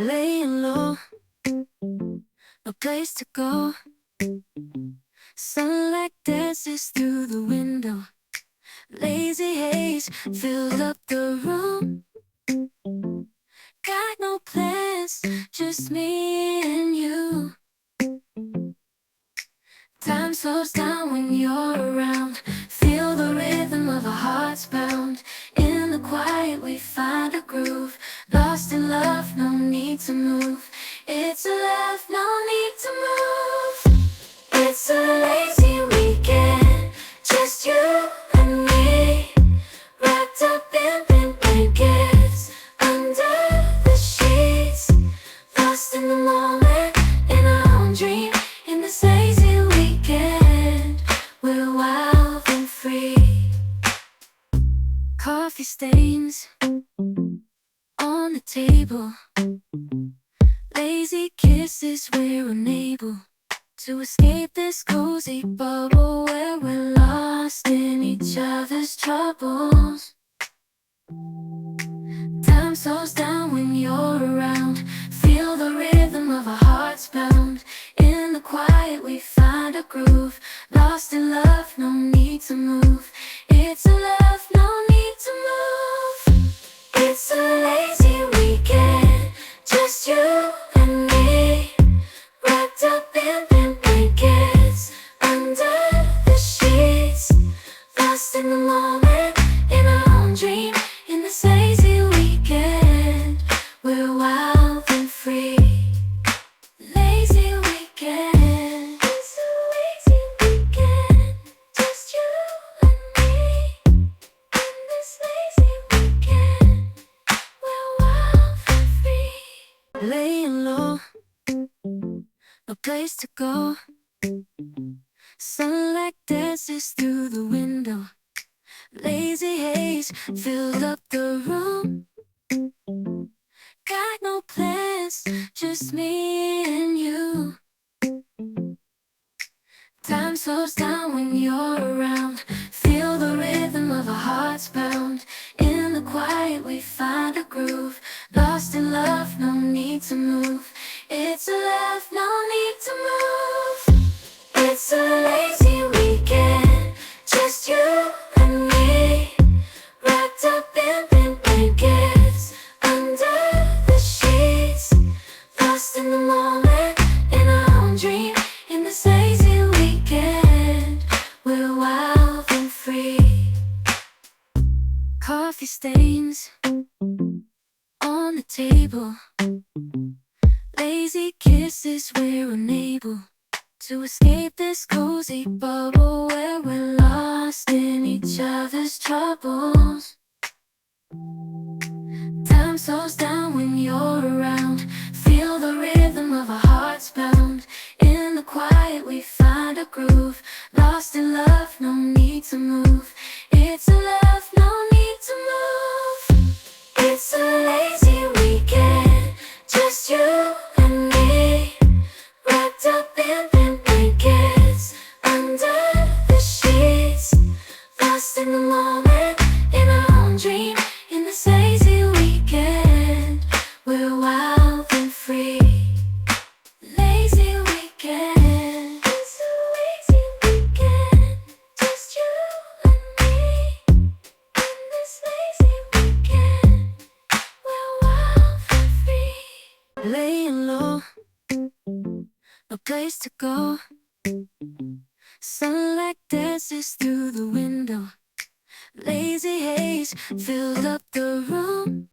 Laying low, no place to go. Sunlight dances through the window. Lazy haze filled up the room. Got no plans, just me and you. Time slows down when you're around. Feel the rhythm of our hearts pound. In the quiet we find a groove. Lost in love, no need to move. It's a love, no need to move. It's a lazy weekend, just you and me. Wrapped up in pink blankets, under the sheets. Lost in the moment, in our own dream. In this lazy weekend, we're wild and free. Coffee stains on the table. Lazy kisses, we're unable to escape this cozy bubble where we're lost in each other's troubles. Time slows down when you're around. Feel the rhythm of our hearts pound. In the quiet we find a groove. Lost in love, no need to move. It's a love, no need to move. It's a lazy weekend, just you and me. Wrapped up in pink blankets, under the sheets. Lost in the moment, in our own dream. In this lazy weekend, we're wild and free. Lazy weekend, it's a lazy weekend, just you and me. In this lazy weekend, we're wild and free. Laying low, no place to go. Sunlight dances through the window. Lazy haze filled up the room. Got no plans, just me and you. Time slows down when you're around. Feel the rhythm of our hearts pound. In the quiet we find a groove. Lost in love, no need to move. It's a love, no need to move. It's a lazy weekend, just you and me. Wrapped up in pink blankets, under the sheets. Lost in the moment, in our own dream. In this lazy weekend, we're wild and free. Coffee stains on the table. Lazy kisses, we're unable to escape this cozy bubble where we're lost in each other's troubles. Time slows down when you're around. Feel the rhythm of our hearts pound. In the quiet we find a groove. Lost in love, no need to move. It's a love, no need to move. It's a lazy weekend, just you and me. Wrapped up in pink blankets, under the sheets. Lost in the moment, in our own dream. In this lazy weekend, we're wild and free. Lazy weekend, it's a lazy weekend, just you and me. In this lazy weekend, we're wild and free. Laying low, no place to go. Sunlight dances through the window. Lazy haze filled up the room.